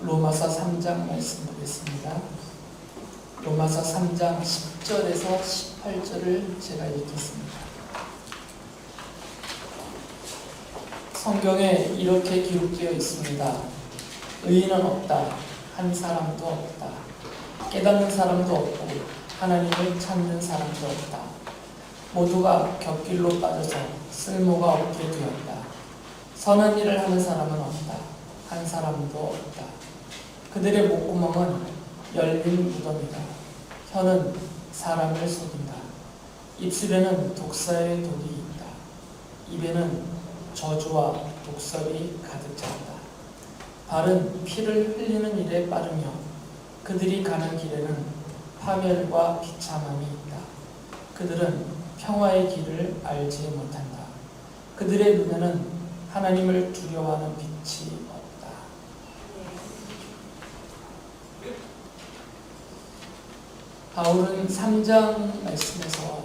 로마서 3장 말씀 보겠습니다. 로마서 3장 10절에서 18절을 제가 읽겠습니다. 성경에 이렇게 기록되어 있습니다. 의인은 없다. 한 사람도 없다. 깨닫는 사람도 없고 하나님을 찾는 사람도 없다. 모두가 곁길로 빠져서 쓸모가 없게 되었다. 선한 일을 하는 사람은 없다. 한 사람도 없다. 그들의 목구멍은 열린 무덤이다. 혀는 사람을 속인다. 입술에는 독사의 독이 있다. 입에는 저주와 독설이 가득 찼다. 발은 피를 흘리는 일에 빠르며 그들이 가는 길에는 파멸과 비참함이 있다. 그들은 평화의 길을 알지 못한다. 그들의 눈에는 하나님을 두려워하는 빛이 없다. 바울은 3장 말씀에서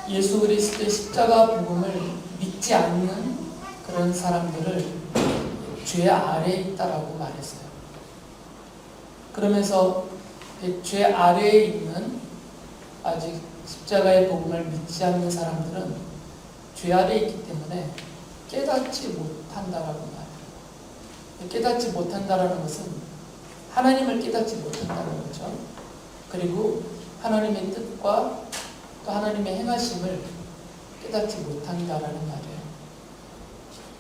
예수 그리스도의 십자가 복음을 믿지 않는 그런 사람들을 죄 아래에 있다라고 말했어요. 그러면서 죄 아래에 있는 아직 십자가의 복음을 믿지 않는 사람들은 죄 아래에 있기 때문에 깨닫지 못한다라고 말해요. 깨닫지 못한다라는 것은 하나님을 깨닫지 못한다는 거죠. 그리고 하나님의 뜻과 또 하나님의 행하심을 깨닫지 못한다라는 말이에요.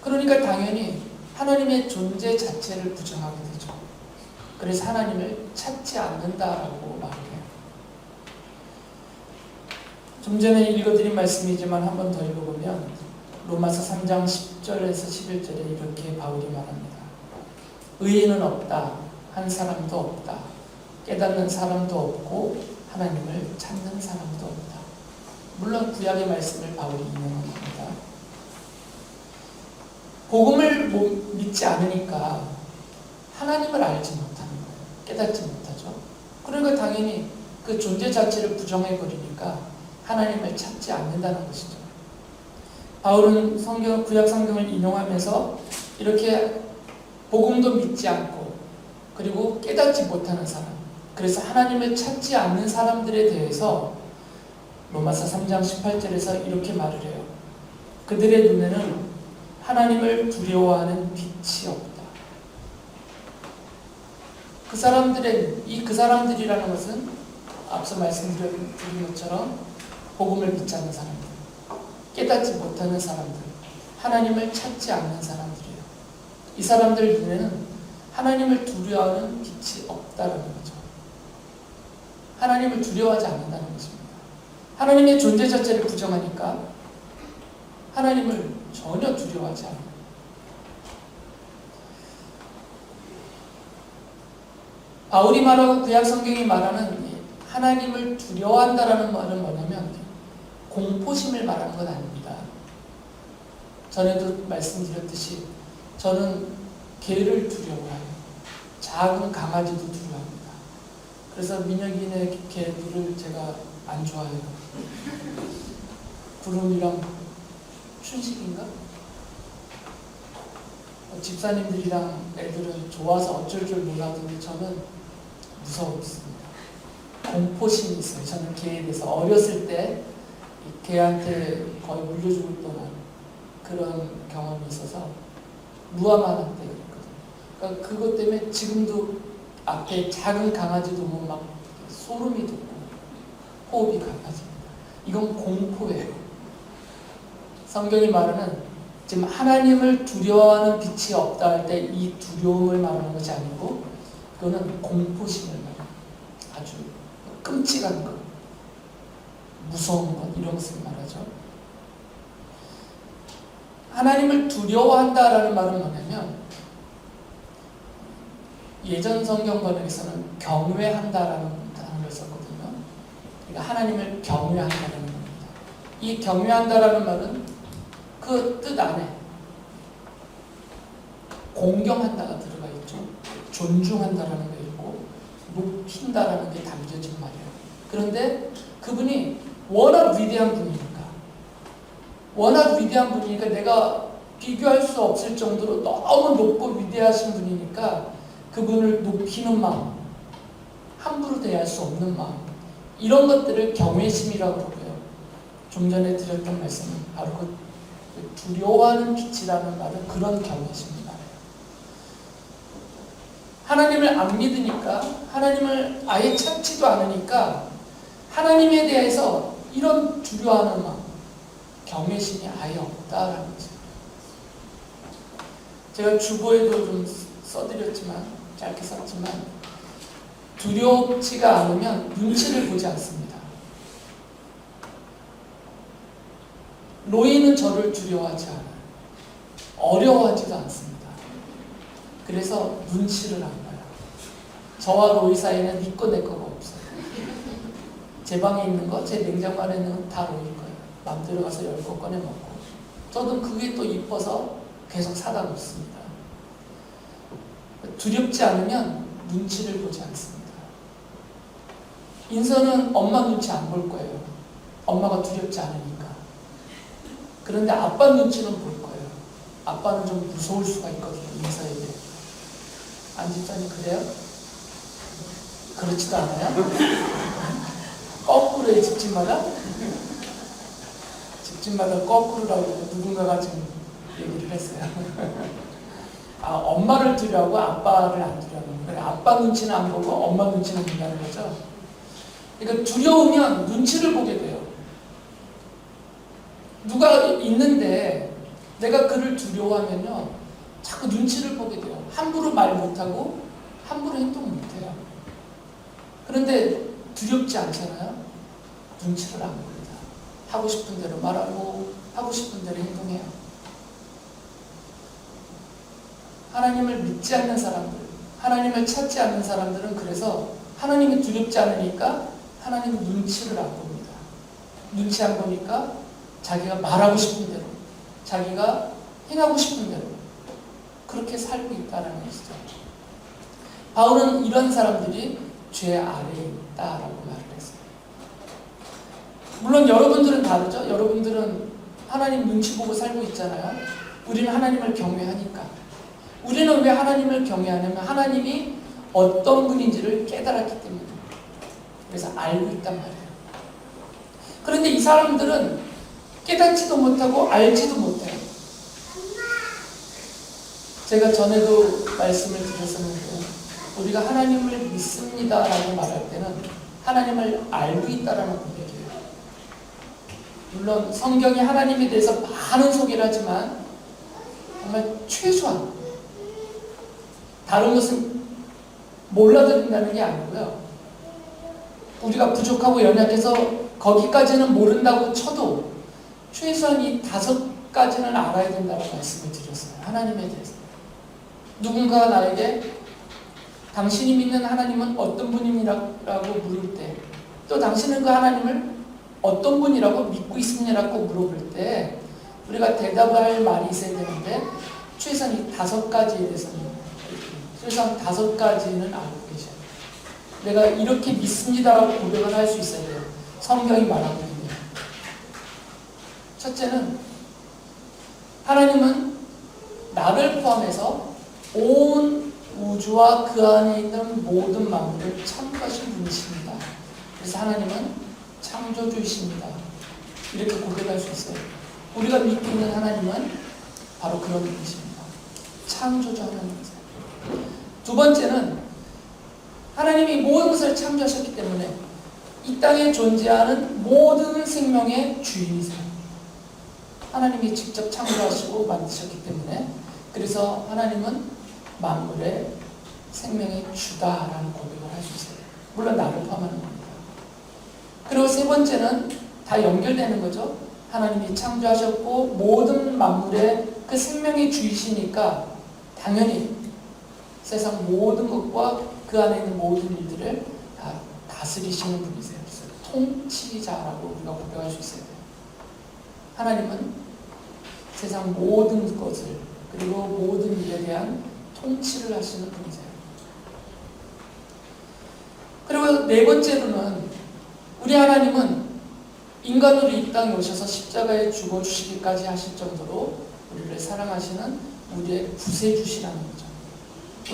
그러니까 당연히 하나님의 존재 자체를 부정하게 되죠. 그래서 하나님을 찾지 않는다라고 말해요. 좀 전에 읽어드린 말씀이지만 한 번 더 읽어보면 로마서 3장 10절에서 11절에 이렇게 바울이 말합니다. 의인은 없다. 한 사람도 없다. 깨닫는 사람도 없고 하나님을 찾는 사람도 없다. 물론 구약의 말씀을 바울이 인용한 겁니다. 복음을 믿지 않으니까 하나님을 알지 못하는 거예요. 깨닫지 못하죠. 그러니까 당연히 그 존재 자체를 부정해버리니까 하나님을 찾지 않는다는 것이죠. 바울은 구약 성경을 인용하면서 이렇게 복음도 믿지 않고 그리고 깨닫지 못하는 사람, 그래서 하나님을 찾지 않는 사람들에 대해서 로마서 3장 18절에서 이렇게 말을 해요. 그들의 눈에는 하나님을 두려워하는 빛이 없다. 그 사람들이라는 것은 앞서 말씀드린 것처럼 복음을 믿지 않는 사람들, 깨닫지 못하는 사람들, 하나님을 찾지 않는 사람들이에요. 이 사람들 눈에는 하나님을 두려워하는 빛이 없다는 거죠. 하나님을 두려워하지 않는다는 것입니다. 하나님의 존재 자체를 부정하니까 하나님을 전혀 두려워하지 않아요. 바울이 말하고 구약 성경이 말하는 하나님을 두려워한다라는 말은 뭐냐면 공포심을 말하는 건 아닙니다. 전에도 말씀드렸듯이 저는 개를 두려워해요. 작은 강아지도 두려워합니다. 그래서 민혁이네 개들을 제가 안 좋아해요. 구름이랑 춘식인가? 집사님들이랑 애들은 좋아서 어쩔 줄 몰라도 저는 무서웠습니다. 공포심이 있어요. 저는 개에 대해서 어렸을 때 개한테 거의 물려 죽을 뻔한 그런 경험이 있어서 무함하는 때 그랬거든요. 그러니까 그것 때문에 지금도 앞에 작은 강아지도 보면 막 소름이 돋고 호흡이 가빠집니다. 이건 공포예요. 성경이 말하는 지금 하나님을 두려워하는 빛이 없다 할 때 이 두려움을 말하는 것이 아니고 그거는 공포심을 말해요. 아주 끔찍한 것, 무서운 것, 이런 것을 말하죠. 하나님을 두려워한다라는 말은 뭐냐면 예전 성경 번역에서는 경외한다라는 단어를 썼거든요. 그러니까 하나님을 경외한다라는 겁니다. 이 경외한다라는 말은 그 뜻 안에 공경한다가 들어가 있죠. 존중한다라는 게 있고 높인다라는 게 담겨진 말이에요. 그런데 그분이 워낙 위대한 분이니까 내가 비교할 수 없을 정도로 너무 높고 위대하신 분이니까 그분을 높이는 마음, 함부로 대할 수 없는 마음, 이런 것들을 경외심이라고 그러고요. 좀 전에 드렸던 말씀은 바로 그 두려워하는 빛이라는 말은 그런 경외심을 말해요. 하나님을 안 믿으니까, 하나님을 아예 찾지도 않으니까 하나님에 대해서 이런 두려워하는 마음, 경외심이 아예 없다라는 거죠. 제가 주보에도 좀 써드렸지만, 짧게 썼지만, 두렵지가 않으면 눈치를 보지 않습니다. 로이는 저를 두려워하지 않아요. 어려워하지도 않습니다. 그래서 눈치를 안 봐요. 저와 로이 사이에는 네 거 내 거가 없어요. 제 방에 있는 거, 제 냉장고 안에 있는 건 다 로이 거예요. 맘대로 가서 열 거 꺼내 먹고. 저도 그게 또 이뻐서 계속 사다 놓습니다. 두렵지 않으면 눈치를 보지 않습니다. 인선은 엄마 눈치 안 볼 거예요. 엄마가 두렵지 않으니까. 그런데 아빠 눈치는 볼 거예요. 아빠는 좀 무서울 수가 있거든요. 인서에게. 안 집사님 그래요? 그렇지도 않아요? 거꾸로의 집집마다? 집집마다 거꾸로라고 누군가가 지금 얘기를 했어요. 아, 엄마를 두려워하고 아빠를 안 두려워하는 거예요. 아빠 눈치는 안 보고 엄마 눈치는 본다는 거죠. 그러니까 두려우면 눈치를 보게 돼요. 누가 있는데 내가 그를 두려워하면요, 자꾸 눈치를 보게 돼요. 함부로 말 못하고 함부로 행동 못해요. 그런데 두렵지 않잖아요. 눈치를 안 봅니다. 하고 싶은 대로 말하고 하고 싶은 대로 행동해요. 하나님을 믿지 않는 사람들, 하나님을 찾지 않는 사람들은 그래서 하나님이 두렵지 않으니까 하나님 눈치를 안 봅니다. 눈치 안 보니까 자기가 말하고 싶은 대로, 자기가 행하고 싶은 대로 그렇게 살고 있다는 것이죠. 바울은 이런 사람들이 죄 아래에 있다라고 말을 했어요. 물론 여러분들은 다르죠. 여러분들은 하나님 눈치 보고 살고 있잖아요. 우리는 하나님을 경외하니까. 우리는 왜 하나님을 경외하냐면 하나님이 어떤 분인지를 깨달았기 때문에. 그래서 알고 있단 말이에요. 그런데 이 사람들은 깨닫지도 못하고 알지도 못해요. 제가 전에도 말씀을 드렸었는데 우리가 하나님을 믿습니다라고 말할 때는 하나님을 알고 있다라는 고백이에요. 물론 성경이 하나님에 대해서 많은 소개를 하지만 정말 최소한, 다른 것은 몰라드린다는 게 아니고요. 우리가 부족하고 연약해서 거기까지는 모른다고 쳐도 최소한 이 5가지는 알아야 된다고 말씀을 드렸어요. 하나님에 대해서. 누군가가 나에게 당신이 믿는 하나님은 어떤 분이라고 물을 때, 또 당신은 그 하나님을 어떤 분이라고 믿고 있느냐고 물어볼 때 우리가 대답할 말이 있어야 되는데 최소한 이 5가지에 대해서는, 최소한 5가지는 알고 계셔요. 내가 이렇게 믿습니다라고 고백을 할 수 있어야 돼요. 성경이 말하고 있는. 첫째는 하나님은 나를 포함해서 온 우주와 그 안에 있는 모든 만물을 창조하신 분이십니다. 그래서 하나님은 창조주이십니다. 이렇게 고백할 수 있어요. 우리가 믿고 있는 하나님은 바로 그런 분이십니다. 창조주 하나님이세요. 두 번째는 하나님이 모든 것을 창조하셨기 때문에 이 땅에 존재하는 모든 생명의 주인이세요. 하나님이 직접 창조하시고 만드셨기 때문에, 그래서 하나님은 만물의 생명의 주다라는 고백을 할 수 있어요. 물론 나를 포함하는 겁니다. 그리고 세 번째는 다 연결되는 거죠. 하나님이 창조하셨고 모든 만물의 그 생명의 주이시니까 당연히 세상 모든 것과 그 안에 있는 모든 일들을 다 다스리시는 분이세요. 그래서 통치자라고 우리가 고백할 수 있어요. 하나님은 세상 모든 것을, 그리고 모든 일에 대한 통치를 하시는 분이세요. 그리고 네 번째로는 우리 하나님은 인간으로 이 땅에 오셔서 십자가에 죽어주시기까지 하실 정도로 우리를 사랑하시는 우리의 구세주시라는 거죠.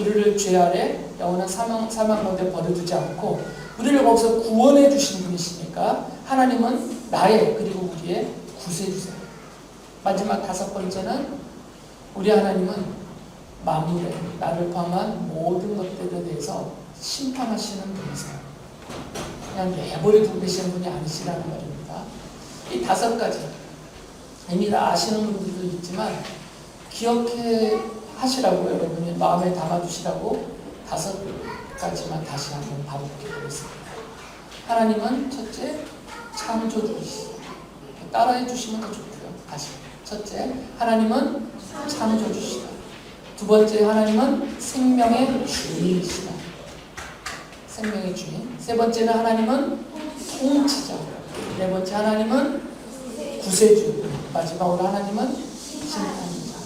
우리를 죄 아래 영원한 사망 가운데 버려두지 않고 우리를 거기서 구원해 주신 분이시니까 하나님은 나의 그리고 우리의 구세주세요. 마지막 다섯 번째는 우리 하나님은 만물에 나를 포함한 모든 것들에 대해서 심판하시는 분이세요. 그냥 내버려두고 계시는 분이 아니시라는 말입니다. 이 다섯 가지 이미 다 아시는 분들도 있지만 기억해 하시라고 여러분이 마음에 담아두시라고 다섯 가지만 다시 한번 반복해 보겠습니다. 하나님은 첫째 창조주이시죠. 따라해 주시면 더 좋고요. 다시 첫째 하나님은 창조주시다. 두 번째 하나님은 생명의 주인이시다. 생명의 주인. 세 번째는 하나님은 통치자. 네 번째 하나님은 구세주. 마지막으로 하나님은 심판자.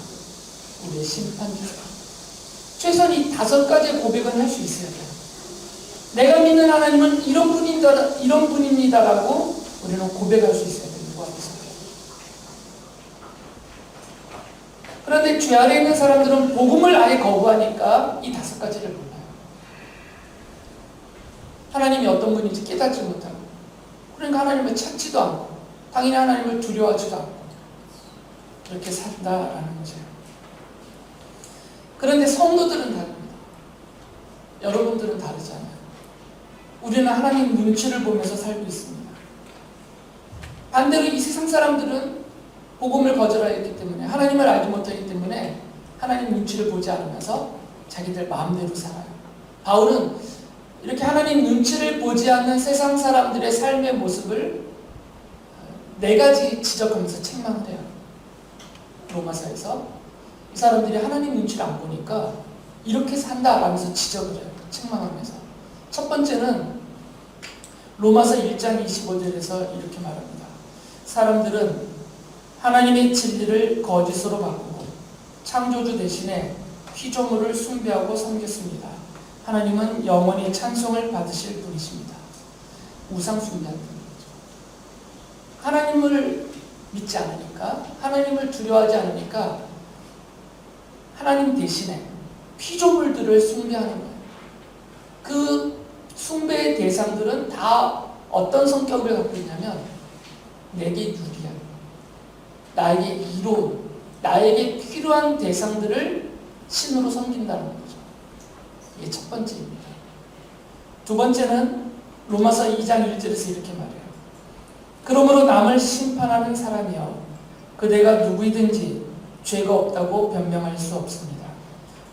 우리의 심판주자. 최소한 이 다섯 가지의 고백은 할 수 있어야 돼요. 내가 믿는 하나님은 이런 분입니다라고 우리는 고백할 수 있어야 돼요. 누구 앞에서. 그런데 죄 아래 있는 사람들은 복음을 아예 거부하니까 이 다섯 가지를 몰라요. 하나님이 어떤 분인지 깨닫지 못하고, 그러니까 하나님을 찾지도 않고, 당연히 하나님을 두려워하지도 않고, 그렇게 산다라는 거죠. 그런데 성도들은 다릅니다. 여러분들은 다르잖아요. 우리는 하나님 눈치를 보면서 살고 있습니다. 반대로 이 세상 사람들은 복음을 거절하였기 때문에, 하나님을 알지 못하기 때문에 하나님 눈치를 보지 않으면서 자기들 마음대로 살아요. 바울은 이렇게 하나님 눈치를 보지 않는 세상 사람들의 삶의 모습을 네 가지 지적하면서 책망을 해요. 로마서에서 이 사람들이 하나님 눈치를 안 보니까 이렇게 산다라면서 지적을 해요. 책망하면서. 첫 번째는 로마서 1장 25절에서 이렇게 말합니다. 사람들은 하나님의 진리를 거짓으로 바꾸고 창조주 대신에 피조물을 숭배하고 섬겼습니다. 하나님은 영원히 찬송을 받으실 분이십니다. 우상 숭배하는 분이죠. 하나님을 믿지 않으니까, 하나님을 두려워하지 않으니까 하나님 대신에 피조물들을 숭배하는 거예요. 그 숭배의 대상들은 다 어떤 성격을 갖고 있냐면 내게 유리한, 나에게 이로운, 나에게 필요한 대상들을 신으로 섬긴다는 거죠. 이게 첫 번째입니다. 두 번째는 로마서 2장 1절에서 이렇게 말해요. 그러므로 남을 심판하는 사람이여 그대가 누구이든지 죄가 없다고 변명할 수 없습니다.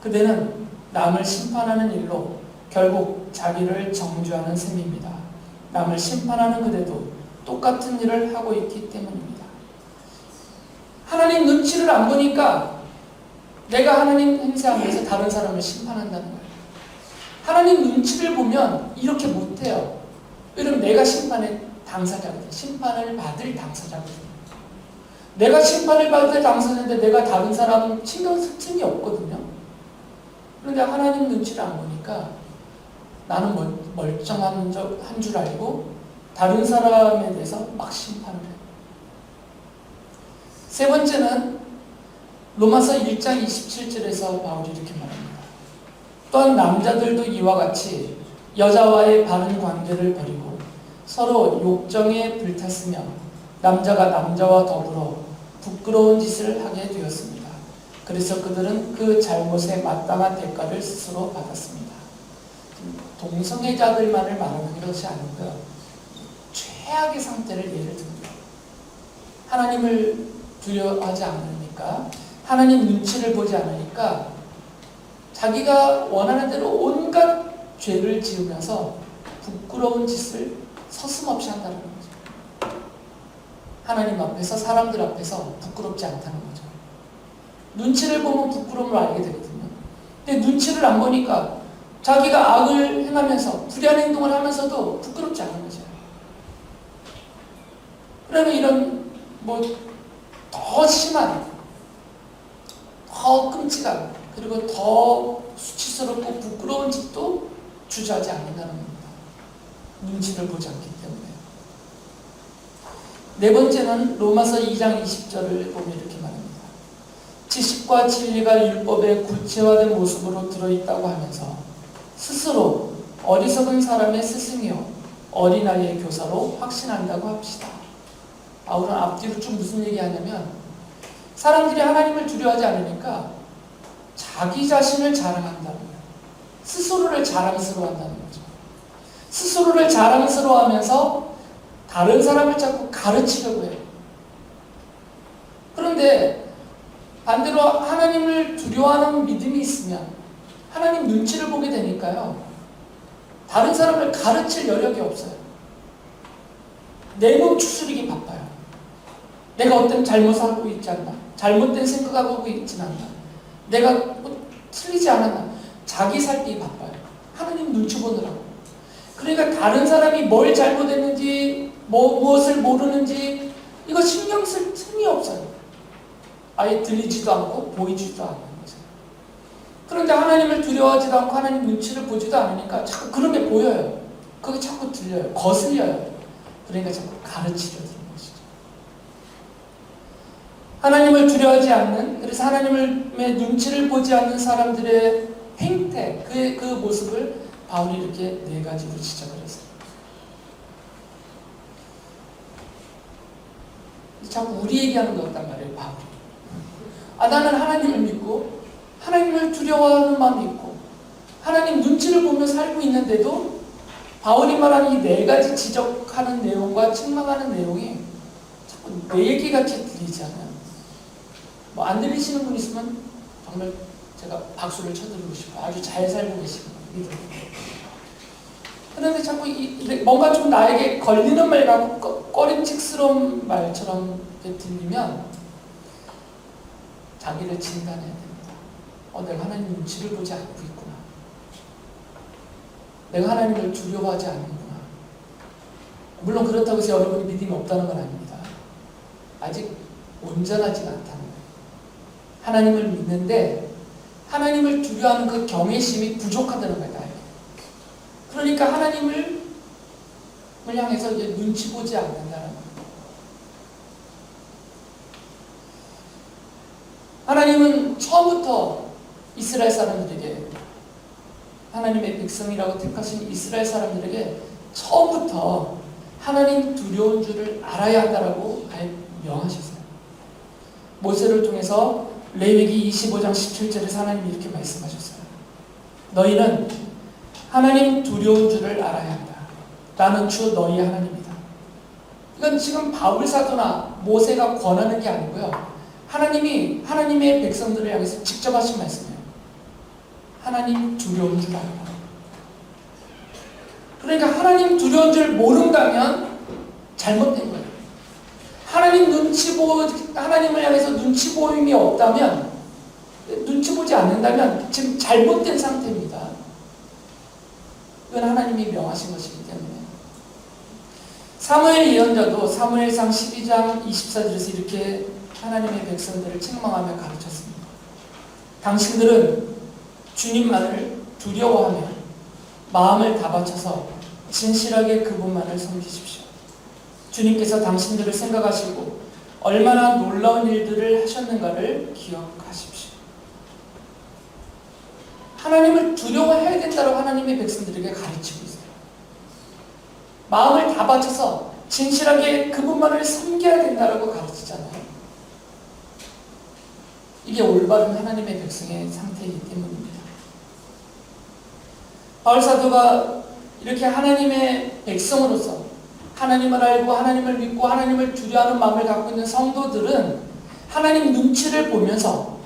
그대는 남을 심판하는 일로 결국 자기를 정죄하는 셈입니다. 남을 심판하는 그대도 똑같은 일을 하고 있기 때문입니다. 하나님 눈치를 안 보니까 내가 하나님 행세하면서 다른 사람을 심판한다는 거예요. 하나님 눈치를 보면 이렇게 못해요. 왜냐면 내가 심판의 당사자거든요. 심판을 받을 당사자거든요. 내가 심판을 받을 당사자인데 내가 다른 사람 신경 쓸 틈이 없거든요. 그런데 하나님 눈치를 안 보니까 나는 멀쩡한 한 줄 알고 다른 사람에 대해서 막 심판을 해요. 세 번째는 로마서 1장 27절에서 바울이 이렇게 말합니다. 또한 남자들도 이와 같이 여자와의 바른 관계를 버리고 서로 욕정에 불탔으며 남자가 남자와 더불어 부끄러운 짓을 하게 되었습니다. 그래서 그들은 그 잘못에 마땅한 대가를 스스로 받았습니다. 동성애자들만을 말하는 것이 아니고요. 최악의 상태를 예를 듭니다. 하나님을 두려워하지 않으니까, 하나님 눈치를 보지 않으니까 자기가 원하는 대로 온갖 죄를 지으면서 부끄러운 짓을 서슴없이 한다는 거죠. 하나님 앞에서, 사람들 앞에서 부끄럽지 않다는 거죠. 눈치를 보면 부끄러움을 알게 되거든요. 근데 눈치를 안 보니까 자기가 악을 행하면서 불의한 행동을 하면서도 부끄럽지 않은 거죠. 그러면 이런 더 심한, 더 끔찍한, 그리고 더 수치스럽고 부끄러운 짓도 주저하지 않는다는 겁니다. 눈치를 보지 않기 때문에. 네 번째는 로마서 2장 20절을 보면 이렇게 말합니다. 지식과 진리가 율법의 구체화된 모습으로 들어있다고 하면서 스스로 어리석은 사람의 스승이요 어린아이의 교사로 확신한다고 합시다. 바울은 앞뒤로 쭉 무슨 얘기하냐면 사람들이 하나님을 두려워하지 않으니까 자기 자신을 자랑한다는 거예요. 스스로를 자랑스러워한다는 거죠. 스스로를 자랑스러워하면서 다른 사람을 자꾸 가르치려고 해요. 그런데 반대로 하나님을 두려워하는 믿음이 있으면 하나님 눈치를 보게 되니까요. 다른 사람을 가르칠 여력이 없어요. 내 몸 추스리기 바빠요. 내가 어떤 잘못을 하고 있지 않나? 잘못된 생각하고 있지 않나? 내가 뭐 틀리지 않았나? 자기 살기 바빠요. 하나님 눈치 보느라고. 그러니까 다른 사람이 뭘 잘못했는지 무엇을 모르는지 이거 신경 쓸 틈이 없어요. 아예 들리지도 않고 보이지도 않는 거죠. 그런데 하나님을 두려워하지도 않고 하나님 눈치를 보지도 않으니까 자꾸 그런 게 보여요. 그게 자꾸 들려요. 거슬려요. 그러니까 자꾸 가르치려 드는 것이죠. 하나님을 두려워하지 않는, 그래서 하나님의 눈치를 보지 않는 사람들의 행태, 그 모습을 바울이 이렇게 네 가지로 지적을 했어요. 자꾸 우리 얘기하는 것 같단 말이에요, 바울이. 나는 하나님을 믿고 하나님을 두려워하는 마음이 있고 하나님 눈치를 보며 살고 있는데도 바울이 말하는 이 네 가지 지적하는 내용과 책망하는 내용이 자꾸 내 얘기같이 들리지 않아요. 뭐 안 들리시는 분 있으면 정말 제가 박수를 쳐드리고 싶어요. 아주 잘 살고 계시는 분들. 그런데 자꾸 뭔가 좀 나에게 걸리는 말 같고 꺼림칙스러운 말처럼 들리면 자기를 진단해야 됩니다. 내가 하나님 눈치를 보지 않고 있구나. 내가 하나님을 두려워하지 않는구나. 물론 그렇다고 해서 여러분이 믿음이 없다는 건 아닙니다. 아직 온전하지가 않다는 거예요. 하나님을 믿는데 하나님을 두려워하는 그 경외심이 부족하다는 거예요. 그러니까 하나님을 향해서 이제 눈치 보지 않는다는 거예요. 하나님은 처음부터 이스라엘 사람들에게, 하나님의 백성이라고 택하신 이스라엘 사람들에게 처음부터 하나님 두려운 줄을 알아야 한다라고 명하셨어요. 모세를 통해서 레위기 25장 17절에서 하나님이 이렇게 말씀하셨어요. 너희는 하나님 두려운 줄을 알아야 한다. 나는 주 너희의 하나님이다. 이건 지금 바울 사도나 모세가 권하는 게 아니고요. 하나님이 하나님의 백성들을 향해서 직접 하신 말씀이에요. 하나님 두려운 줄 알아라. 그러니까 하나님 두려운 줄 모른다면 잘못된 거예요. 하나님을 향해서 눈치 보임이 없다면, 눈치 보지 않는다면 지금 잘못된 상태입니다. 이건 하나님이 명하신 것이기 때문에. 사무엘 예언자도 사무엘상 12장 24절에서 이렇게 하나님의 백성들을 책망하며 가르쳤습니다. 당신들은 주님만을 두려워하며 마음을 다 바쳐서 진실하게 그분만을 섬기십시오. 주님께서 당신들을 생각하시고 얼마나 놀라운 일들을 하셨는가를 기억하십시오. 하나님을 두려워해야 된다고 하나님의 백성들에게 가르치고 있어요. 마음을 다 바쳐서 진실하게 그분만을 섬겨야 된다고 가르치잖아요. 이게 올바른 하나님의 백성의 상태이기 때문입니다. 바울 사도가 이렇게 하나님의 백성으로서 하나님을 알고 하나님을 믿고 하나님을 두려워하는 마음을 갖고 있는 성도들은 하나님 눈치를 보면서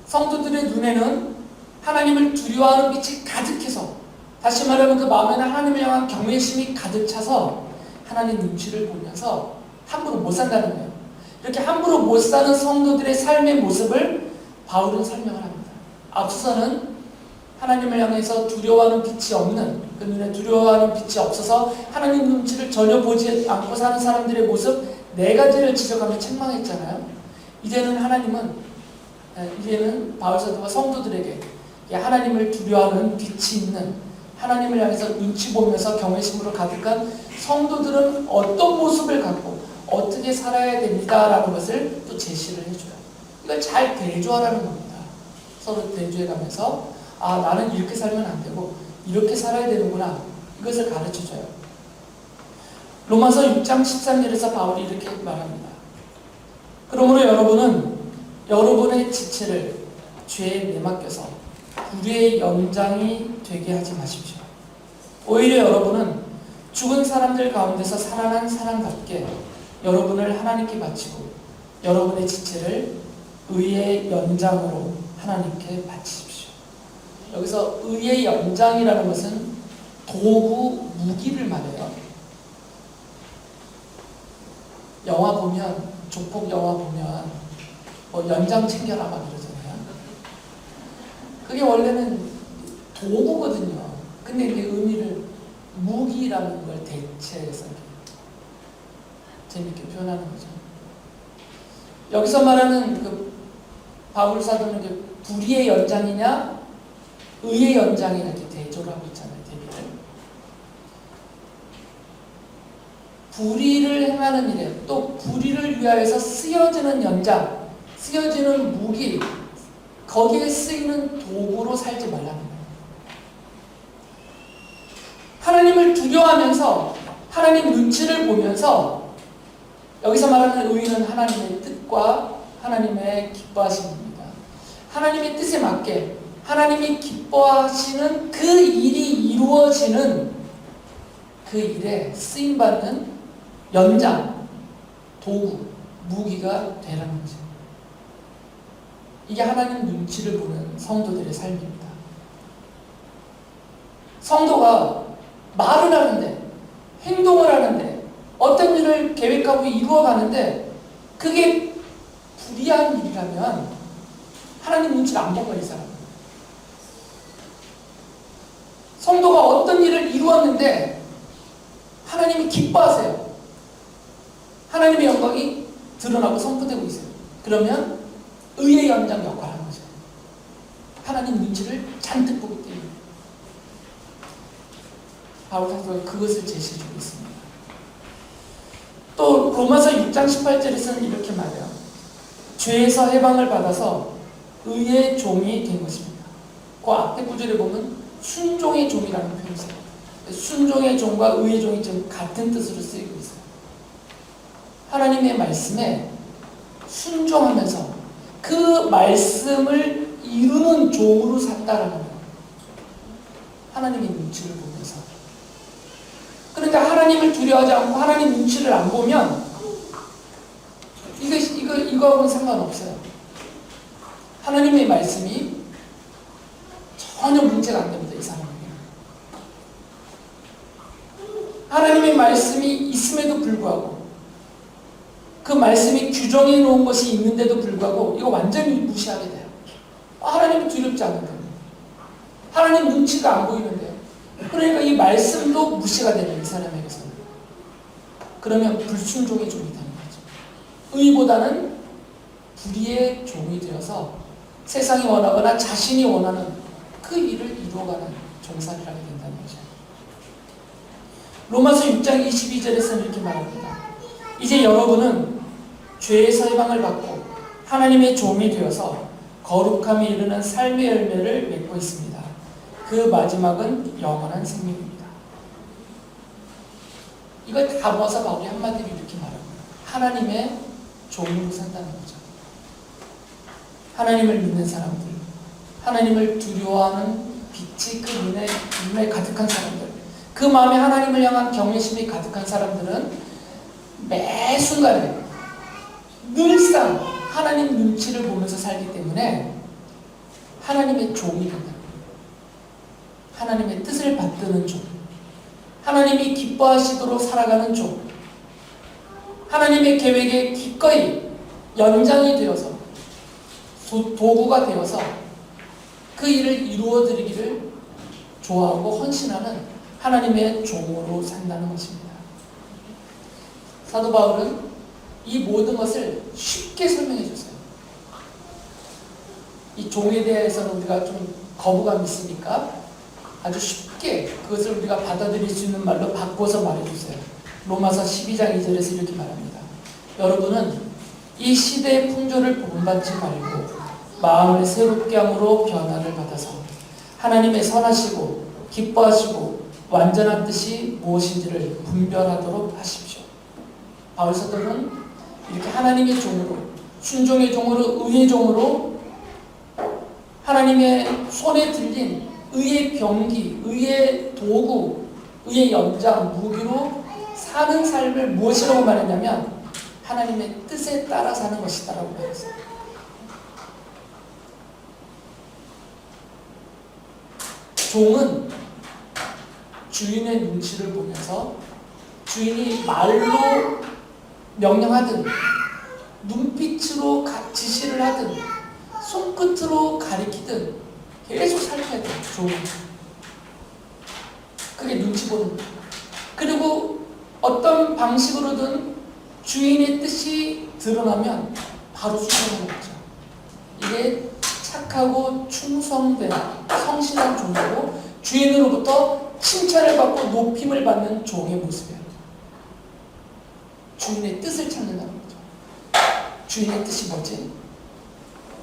성도들의 눈에는 하나님을 두려워하는 빛이 가득해서, 다시 말하면 그 마음에는 하나님을 향한 경외심이 가득 차서 하나님 눈치를 보면서 함부로 못 산다는 거예요. 이렇게 함부로 못 사는 성도들의 삶의 모습을 바울은 설명을 합니다. 앞서서는 하나님을 향해서 두려워하는 빛이 없는, 그 눈에 두려워하는 빛이 없어서 하나님 눈치를 전혀 보지 않고 사는 사람들의 모습 네 가지를 지적하며 책망했잖아요. 이제는 바울 사도가 성도들에게 하나님을 두려워하는 빛이 있는, 하나님을 향해서 눈치 보면서 경외심으로 가득한 성도들은 어떤 모습을 갖고 어떻게 살아야 됩니다라는 것을 또 제시를 해줘요. 이걸 잘 대조하라는 겁니다. 서로 대조해가면서 나는 이렇게 살면 안 되고 이렇게 살아야 되는구나. 이것을 가르쳐줘요. 로마서 6장 13절에서 바울이 이렇게 말합니다. 그러므로 여러분은 여러분의 지체를 죄에 내맡겨서 불의의 연장이 되게 하지 마십시오. 오히려 여러분은 죽은 사람들 가운데서 살아난 사람답게 여러분을 하나님께 바치고 여러분의 지체를 의의 연장으로 하나님께 바치십시오. 여기서 의의 연장이라는 것은 도구, 무기를 말해요. 영화 보면, 조폭 영화 보면 연장 챙겨라 막 이러잖아요. 그게 원래는 도구거든요. 근데 이제 의미를 무기라는 걸 대체해서 재밌게 표현하는 거죠. 여기서 말하는 그 바울 사도는 불의의 연장이냐 의의 연장이냐 이렇게 대조를 하고 있잖아요. 대비를. 불의를 행하는 일에 또 불의를 위하여서 쓰여지는 연장, 쓰여지는 무기, 거기에 쓰이는 도구로 살지 말라는 거예요. 하나님을 두려워하면서 하나님 눈치를 보면서 여기서 말하는 의는 하나님의 뜻과 하나님의 기뻐하심입니다. 하나님의 뜻에 맞게 하나님이 기뻐하시는 그 일이 이루어지는 그 일에 쓰임받는 연장, 도구, 무기가 되라는 거죠. 이게 하나님 눈치를 보는 성도들의 삶입니다. 성도가 말을 하는데, 행동을 하는데, 어떤 일을 계획하고 이루어가는데 그게 불의한 일이라면 하나님 눈치를 안 본 거예요, 이 사람은. 성도가 어떤 일을 이루었는데 하나님이 기뻐하세요. 하나님의 영광이 드러나고 선포되고 있어요. 그러면 의의 연장 역할을 하는 거죠. 하나님 눈치를 잔뜩 보기 때문에. 바울 사도가 그것을 제시해주고 있습니다. 또 로마서 6장 18절에서는 이렇게 말해요. 죄에서 해방을 받아서 의의 종이 된 것입니다. 그 앞에 구절에 보면 순종의 종이라는 표현이 있어요. 순종의 종과 의의 종이 지금 같은 뜻으로 쓰이고 있어요. 하나님의 말씀에 순종하면서 그 말씀을 이루는 종으로 산다라는 거예요. 하나님의 눈치를 보면서. 그러니까 하나님을 두려워하지 않고 하나님 눈치를 안 보면 이거하고는 상관없어요. 하나님의 말씀이 전혀 문제가 안 됩니다. 이 사람에게. 하나님의 말씀이 있음에도 불구하고 그 말씀이 규정해 놓은 것이 있는데도 불구하고 이거 완전히 무시하게 돼요. 하나님은 두렵지 않은데 하나님 눈치가 안 보이는데요. 그러니까 이 말씀도 무시가 되는 이 사람에게서는. 그러면 불순종의 종이 되는 거죠. 의보다는 불의의 종이 되어서 세상이 원하거나 자신이 원하는 그 일을 이루어가는 종살이를 하게 된다는 거죠. 로마서 6장 22절에서는 이렇게 말합니다. 이제 여러분은 죄에서 해방을 받고 하나님의 종이 되어서 거룩함에 이르는 삶의 열매를 맺고 있습니다. 그 마지막은 영원한 생명입니다. 이걸 다 모아서 바울이 한마디로 이렇게 말합니다. 하나님의 종으로 산다는 거죠. 하나님을 믿는 사람들, 하나님을 두려워하는 빛이 그 눈에 가득한 사람들, 그 마음에 하나님을 향한 경외심이 가득한 사람들은 매 순간에 늘상 하나님 눈치를 보면서 살기 때문에 하나님의 종이 된다. 하나님의 뜻을 받드는 종, 하나님이 기뻐하시도록 살아가는 종, 하나님의 계획에 기꺼이 연장이 되어서 도구가 되어서 그 일을 이루어드리기를 좋아하고 헌신하는 하나님의 종으로 산다는 것입니다. 사도 바울은 이 모든 것을 쉽게 설명해 줬어요. 이 종에 대해서는 우리가 좀 거부감이 있으니까 아주 쉽게 그것을 우리가 받아들일 수 있는 말로 바꿔서 말해주세요. 로마서 12장 2절에서 이렇게 말합니다. 여러분은 이 시대의 풍조를 본받지 말고 마음을 새롭게 함으로 변화를 받아서 하나님의 선하시고 기뻐하시고 완전한 뜻이 무엇인지를 분별하도록 하십시오. 바울 사도는 이렇게 하나님의 종으로, 순종의 종으로, 의의 종으로 하나님의 손에 들린 의의 병기, 의의 도구, 의의 연장, 무기로 사는 삶을 무엇이라고 말했냐면 하나님의 뜻에 따라 사는 것이다라고 말했어요. 종은 주인의 눈치를 보면서 주인이 말로 명령하든 눈빛으로 지시를 하든 손끝으로 가리키든 계속 살펴야 돼요. 종은. 그게 눈치 보는 거예요. 그리고 어떤 방식으로든 주인의 뜻이 드러나면 바로 순종하는 거죠. 이게 착하고 충성된 성실한 종이고 주인으로부터 칭찬을 받고 높임을 받는 종의 모습이에요. 주인의 뜻을 찾는다는 거죠. 주인의 뜻이 뭐지?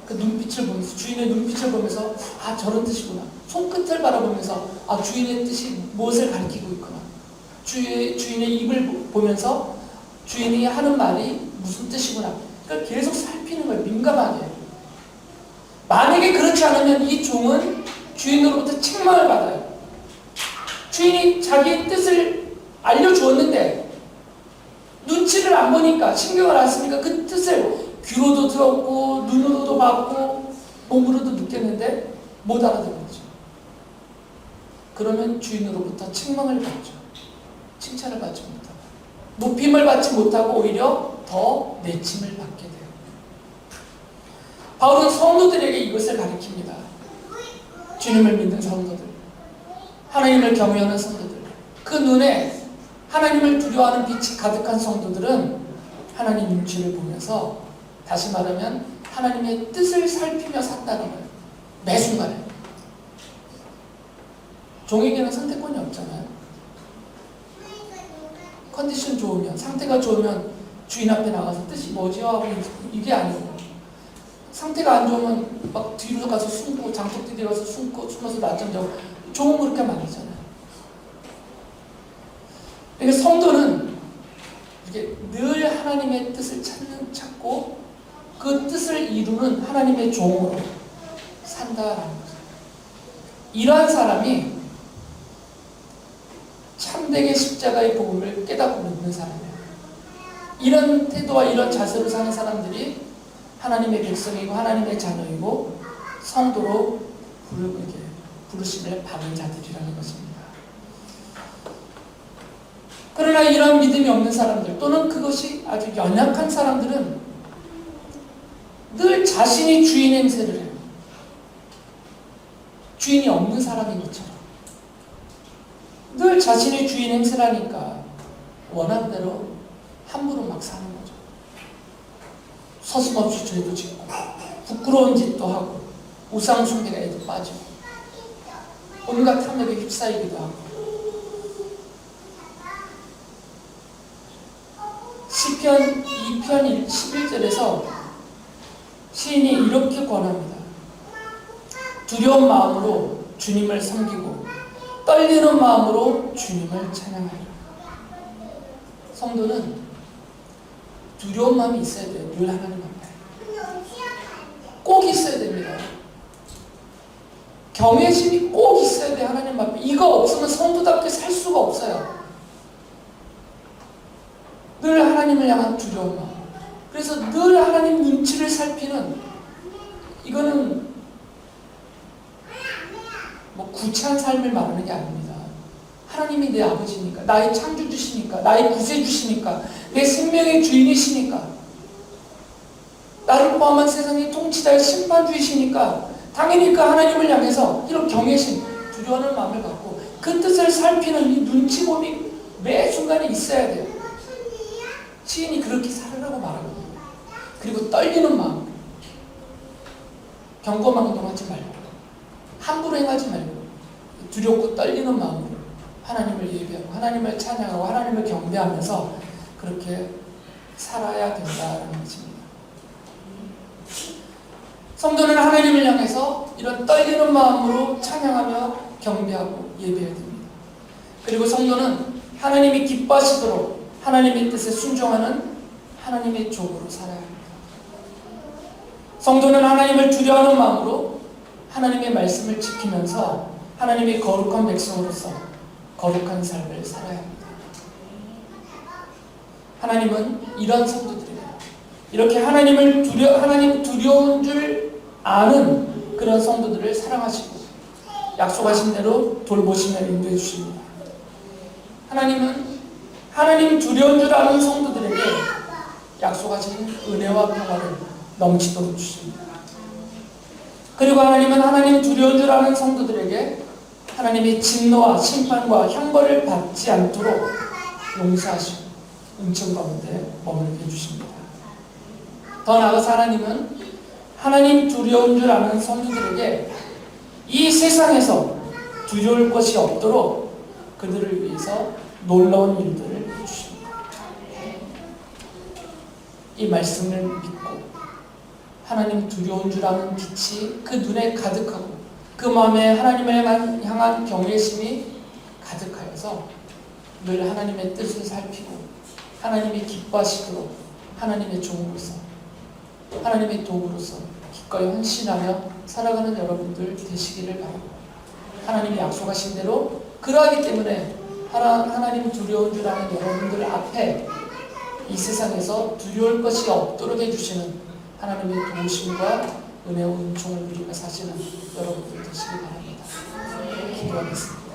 그 눈빛을 보면서, 주인의 눈빛을 보면서 아 저런 뜻이구나. 손끝을 바라보면서 아 주인의 뜻이 무엇을 가리키고 있구나. 주인의 입을 보면서 주인이 하는 말이 무슨 뜻이구나. 그걸 계속 살피는 거예요. 민감하게. 만약에 그렇지 않으면 이 종은 주인으로부터 책망을 받아요. 주인이 자기의 뜻을 알려주었는데 눈치를 안 보니까, 신경을 안 쓰니까 그 뜻을 귀로도 들었고 눈으로도 봤고 몸으로도 느꼈는데 못 알아듣는 거죠. 그러면 주인으로부터 책망을 받죠. 칭찬을 받지 못하고 높임을 받지 못하고 오히려 더 내침을 받게 돼요. 바울은 성도들에게 이것을 가르칩니다. 주님을 믿는 성도들, 하나님을 경외하는 성도들, 그 눈에 하나님을 두려워하는 빛이 가득한 성도들은 하나님 눈치를 보면서, 다시 말하면 하나님의 뜻을 살피며 산다는 거예요. 매 순간에. 종에게는 선택권이 없잖아요. 컨디션 좋으면, 상태가 좋으면 주인 앞에 나가서 뜻이 뭐지요? 하고 이게 아니고, 상태가 안 좋으면 막 뒤로 가서 숨고, 장독 뒤에 가서 숨어서 낮잠 자고, 종은 그렇게 말하잖아요. 그러니까 성도는 이렇게 늘 하나님의 뜻을 찾고 그 뜻을 이루는 하나님의 종으로 산다라는 거죠. 이러한 사람이 참되게 십자가의 복음을 깨닫고 믿는 사람이에요. 이런 태도와 이런 자세로 사는 사람들이 하나님의 백성이고 하나님의 자녀이고 성도로 부르심을 받은 자들이라는 것입니다. 그러나 이런 믿음이 없는 사람들 또는 그것이 아주 연약한 사람들은 늘 자신이 주인 행세를 해요. 주인이 없는 사람인 것처럼. 늘 자신이 주인 행세를 하니까 원하는 대로 함부로 막 사는 거죠. 서슴없이 죄도 짓고 부끄러운 짓도 하고 우상 숭배에도 빠지고 온갖 탐욕에 휩싸이기도 하고. 시편 2편 11절에서 시인이 이렇게 권합니다. 두려운 마음으로 주님을 섬기고 떨리는 마음으로 주님을 찬양하라. 성도는 두려운 마음이 있어야 돼요. 늘 하나님 앞에. 꼭 있어야 됩니다. 경외심이 꼭 있어야 돼요. 하나님 앞에. 이거 없으면 성도답게 살 수가 없어요. 늘 하나님을 향한 두려운 마음. 그래서 늘 하나님 눈치를 살피는, 이거는 뭐 구차한 삶을 말하는 게 아닙니다. 하나님이 내 아버지니까, 나의 창조주시니까, 나의 구세주시니까, 내 생명의 주인이시니까, 나를 포함한 세상의 통치자의 심판주이시니까 당연히 그 하나님을 향해서 이런 경외심, 두려워하는 마음을 갖고 그 뜻을 살피는 이 눈치봄이 매 순간에 있어야 돼요. 시인이 그렇게 살으라고 말하거든요. 그리고 떨리는 마음, 경거망동하지 말고 함부로 행하지 말고 두렵고 떨리는 마음으로 하나님을 예배하고 하나님을 찬양하고 하나님을 경배하면서 그렇게 살아야 된다는 것입니다. 성도는 하나님을 향해서 이런 떨리는 마음으로 찬양하며 경배하고 예배해야 됩니다. 그리고 성도는 하나님이 기뻐하시도록 하나님의 뜻에 순종하는 하나님의 종으로 살아야 합니다. 성도는 하나님을 두려워하는 마음으로 하나님의 말씀을 지키면서 하나님의 거룩한 백성으로서 거룩한 삶을 살아야 합니다. 하나님은 이런 성도들이에요. 이렇게 하나님 두려운 줄 아는 그런 성도들을 사랑하시고 약속하신 대로 돌보시며 인도해 주십니다. 하나님은 하나님 두려운 줄 아는 성도들에게 약속하신 은혜와 평화를 넘치도록 주십니다. 그리고 하나님은 하나님 두려운 줄 아는 성도들에게 하나님의 진노와 심판과 형벌을 받지 않도록 용서하시고 은총 가운데 머물게 해주십니다. 더 나아가서 하나님은 하나님 두려운 줄 아는 성도들에게 이 세상에서 두려울 것이 없도록 그들을 위해서 놀라운 일들을 해주십니다. 이 말씀을 믿고 하나님 두려운 줄 아는 빛이 그 눈에 가득하고 그 마음에 하나님을 향한 경외심이 가득하여서 늘 하나님의 뜻을 살피고 하나님이 기뻐하시도록 하나님의 종으로서 하나님의 도구로서 기꺼이 헌신하며 살아가는 여러분들 되시기를 바랍니다. 하나님이 약속하신 대로 그러하기 때문에 하나님 두려운 줄 아는 여러분들 앞에 이 세상에서 두려울 것이 없도록 해주시는 하나님의 도우심과 은혜와 은총을 누리며 사시는 여러분들 되시기 바랍니다. 기도하겠습니다.